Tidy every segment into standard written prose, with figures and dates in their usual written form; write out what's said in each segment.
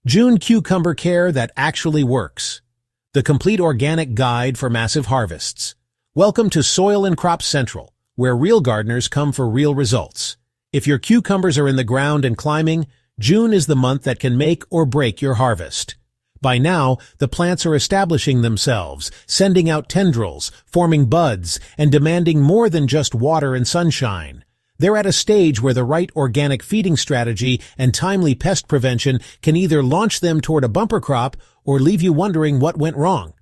June cucumber care that actually works. The complete organic guide for massive harvests. Welcome to Soil and Crop Central, where real gardeners come for real results. If your cucumbers are in the ground and climbing, June is the month that can make or break your harvest. By now, the plants are establishing themselves, sending out tendrils, forming buds, and demanding more than just water and sunshine. They're at a stage where the right organic feeding strategy and timely pest prevention can either launch them toward a bumper crop or leave you wondering what went wrong.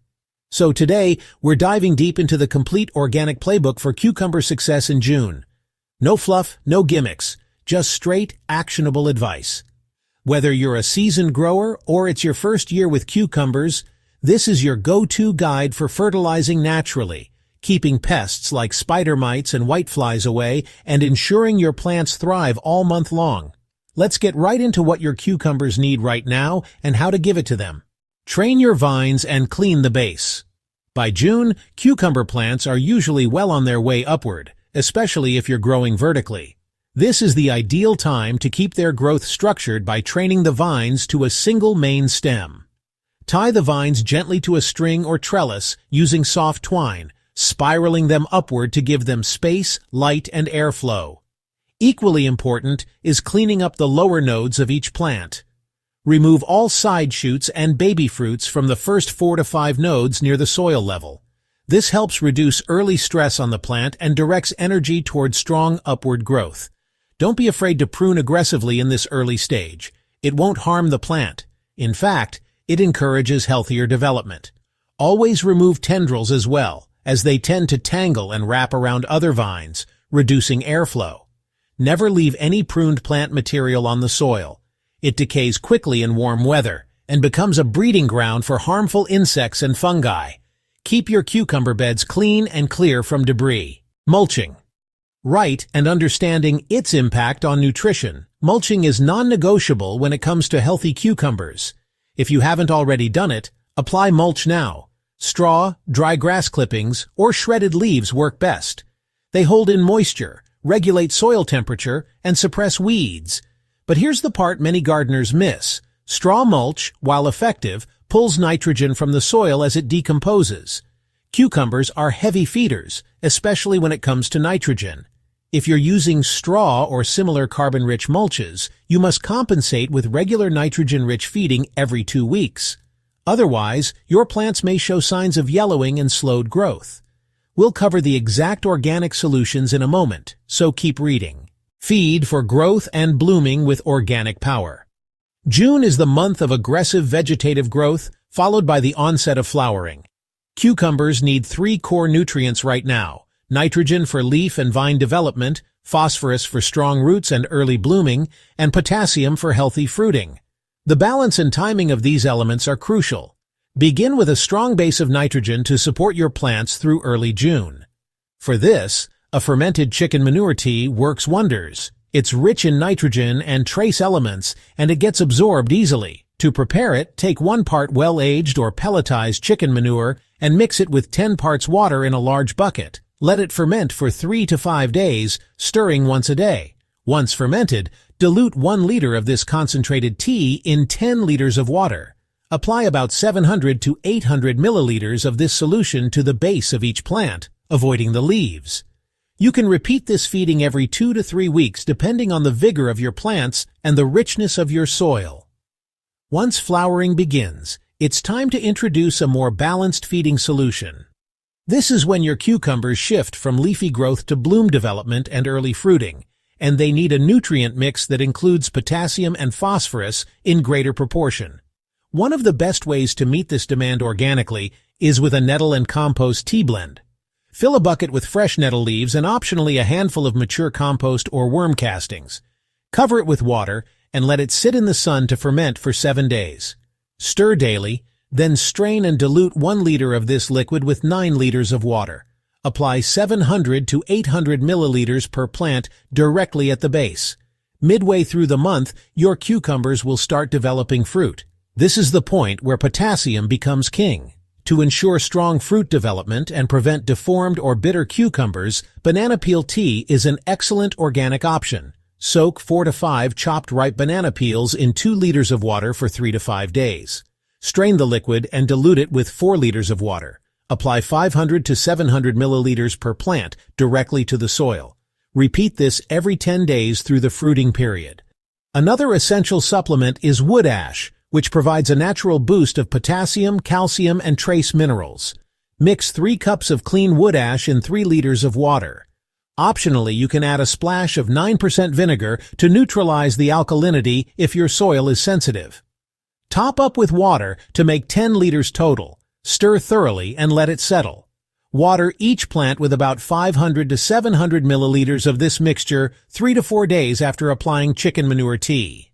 So today, we're diving deep into the complete organic playbook for cucumber success in June. No fluff, no gimmicks, just straight, actionable advice. Whether you're a seasoned grower or it's your first year with cucumbers, this is your go-to guide for fertilizing naturally, keeping pests like spider mites and whiteflies away, and ensuring your plants thrive all month long. Let's get right into what your cucumbers need right now and how to give it to them. Train your vines and clean the base. By June, cucumber plants are usually well on their way upward, especially if you're growing vertically. This is the ideal time to keep their growth structured by training the vines to a single main stem. Tie the vines gently to a string or trellis using soft twine, spiraling them upward to give them space, light, and airflow. Equally important is cleaning up the lower nodes of each plant. Remove all side shoots and baby fruits from the first 4 to 5 nodes near the soil level. This helps reduce early stress on the plant and directs energy toward strong upward growth. Don't be afraid to prune aggressively in this early stage. It won't harm the plant. In fact, it encourages healthier development. Always remove tendrils as well, as they tend to tangle and wrap around other vines, reducing airflow. Never leave any pruned plant material on the soil. It decays quickly in warm weather and becomes a breeding ground for harmful insects and fungi. Keep your cucumber beds clean and clear from debris. Mulching. Right, and understanding its impact on nutrition. Mulching is non-negotiable when it comes to healthy cucumbers. If you haven't already done it, apply mulch now. Straw, dry grass clippings, or shredded leaves work best. They hold in moisture, regulate soil temperature, and suppress weeds. But here's the part many gardeners miss. Straw mulch, while effective, pulls nitrogen from the soil as it decomposes. Cucumbers are heavy feeders, especially when it comes to nitrogen. If you're using straw or similar carbon-rich mulches, you must compensate with regular nitrogen-rich feeding every 2 weeks. Otherwise, your plants may show signs of yellowing and slowed growth. We'll cover the exact organic solutions in a moment, so keep reading. Feed for growth and blooming with organic power. June is the month of aggressive vegetative growth, followed by the onset of flowering. Cucumbers need 3 core nutrients right now: nitrogen for leaf and vine development, phosphorus for strong roots and early blooming, and potassium for healthy fruiting. The balance and timing of these elements are crucial. Begin with a strong base of nitrogen to support your plants through early June. For this, a fermented chicken manure tea works wonders. It's rich in nitrogen and trace elements, and it gets absorbed easily. To prepare it, take 1 part well-aged or pelletized chicken manure and mix it with 10 parts water in a large bucket. Let it ferment for 3 to 5 days, stirring once a day. Once fermented, dilute 1 liter of this concentrated tea in 10 liters of water. Apply about 700 to 800 milliliters of this solution to the base of each plant, avoiding the leaves. You can repeat this feeding every 2 to 3 weeks depending on the vigor of your plants and the richness of your soil. Once flowering begins, it's time to introduce a more balanced feeding solution. This is when your cucumbers shift from leafy growth to bloom development and early fruiting, and they need a nutrient mix that includes potassium and phosphorus in greater proportion. One of the best ways to meet this demand organically is with a nettle and compost tea blend. Fill a bucket with fresh nettle leaves and optionally a handful of mature compost or worm castings. Cover it with water and let it sit in the sun to ferment for 7 days. Stir daily, then strain and dilute 1 liter of this liquid with 9 liters of water. Apply 700 to 800 milliliters per plant directly at the base. Midway through the month, your cucumbers will start developing fruit. This is the point where potassium becomes king. To ensure strong fruit development and prevent deformed or bitter cucumbers, banana peel tea is an excellent organic option. Soak 4 to 5 chopped ripe banana peels in 2 liters of water for 3 to 5 days. Strain the liquid and dilute it with 4 liters of water. Apply 500 to 700 milliliters per plant directly to the soil. Repeat this every 10 days through the fruiting period. Another essential supplement is wood ash, which provides a natural boost of potassium, calcium, and trace minerals. Mix 3 cups of clean wood ash in 3 liters of water. Optionally, you can add a splash of 9% vinegar to neutralize the alkalinity if your soil is sensitive. Top up with water to make 10 liters total. Stir thoroughly and let it settle. Water each plant with about 500 to 700 milliliters of this mixture 3 to 4 days after applying chicken manure tea.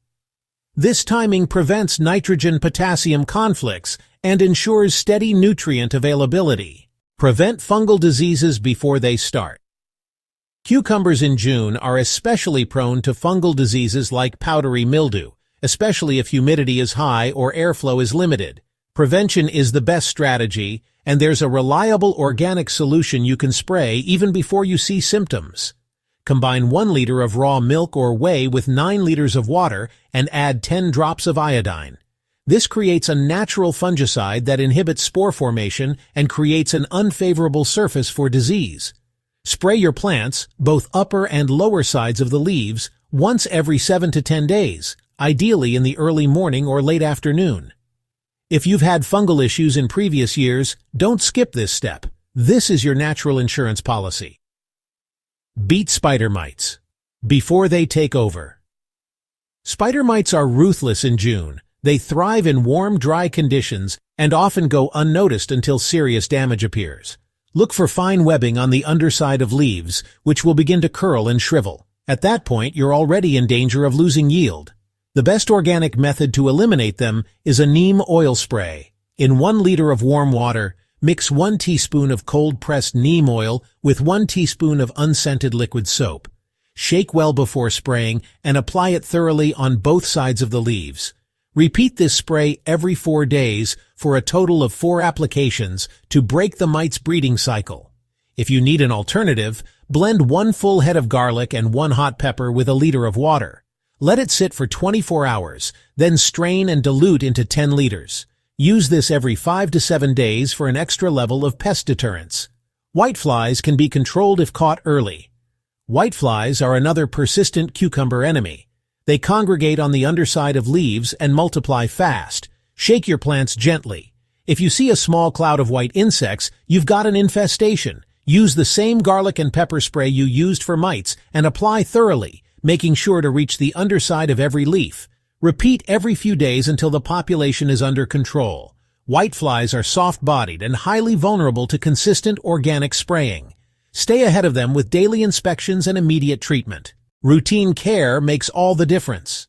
This timing prevents nitrogen-potassium conflicts and ensures steady nutrient availability. Prevent fungal diseases before they start. Cucumbers in June are especially prone to fungal diseases like powdery mildew, especially if humidity is high or airflow is limited. Prevention is the best strategy, and there's a reliable organic solution you can spray even before you see symptoms. Combine 1 liter of raw milk or whey with 9 liters of water and add 10 drops of iodine. This creates a natural fungicide that inhibits spore formation and creates an unfavorable surface for disease. Spray your plants, both upper and lower sides of the leaves, once every 7 to 10 days, ideally in the early morning or late afternoon. If you've had fungal issues in previous years, don't skip this step. This is your natural insurance policy. Beat spider mites before they take over. Spider mites are ruthless in June. They thrive in warm, dry conditions and often go unnoticed until serious damage appears. Look for fine webbing on the underside of leaves, which will begin to curl and shrivel. At that point, you're already in danger of losing yield. The best organic method to eliminate them is a neem oil spray. In 1 liter of warm water, mix 1 teaspoon of cold-pressed neem oil with 1 teaspoon of unscented liquid soap. Shake well before spraying and apply it thoroughly on both sides of the leaves. Repeat this spray every 4 days for a total of 4 applications to break the mite's breeding cycle. If you need an alternative, blend 1 full head of garlic and 1 hot pepper with a liter of water. Let it sit for 24 hours, then strain and dilute into 10 liters. Use this every 5 to 7 days for an extra level of pest deterrence. Whiteflies can be controlled if caught early. Whiteflies are another persistent cucumber enemy. They congregate on the underside of leaves and multiply fast. Shake your plants gently. If you see a small cloud of white insects, you've got an infestation. Use the same garlic and pepper spray you used for mites and apply thoroughly, making sure to reach the underside of every leaf. Repeat every few days until the population is under control. Whiteflies are soft-bodied and highly vulnerable to consistent organic spraying. Stay ahead of them with daily inspections and immediate treatment. Routine care makes all the difference.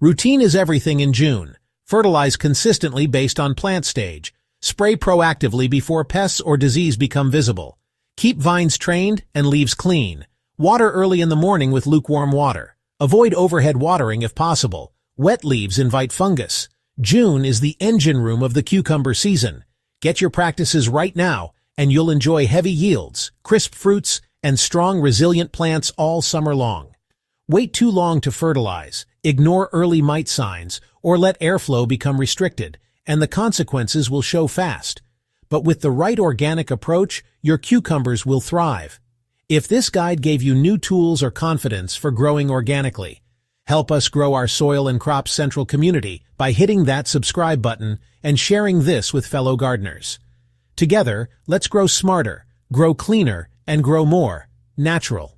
Routine is everything in June. Fertilize consistently based on plant stage. Spray proactively before pests or disease become visible. Keep vines trained and leaves clean. Water early in the morning with lukewarm water. Avoid overhead watering if possible. Wet leaves invite fungus. June is the engine room of the cucumber season. Get your practices right now, and you'll enjoy heavy yields, crisp fruits, and strong, resilient plants all summer long. Wait too long to fertilize, ignore early mite signs, or let airflow become restricted, and the consequences will show fast. But with the right organic approach, your cucumbers will thrive. If this guide gave you new tools or confidence for growing organically, help us grow our Soil and Crops Central community by hitting that subscribe button and sharing this with fellow gardeners. Together, let's grow smarter, grow cleaner, and grow more natural.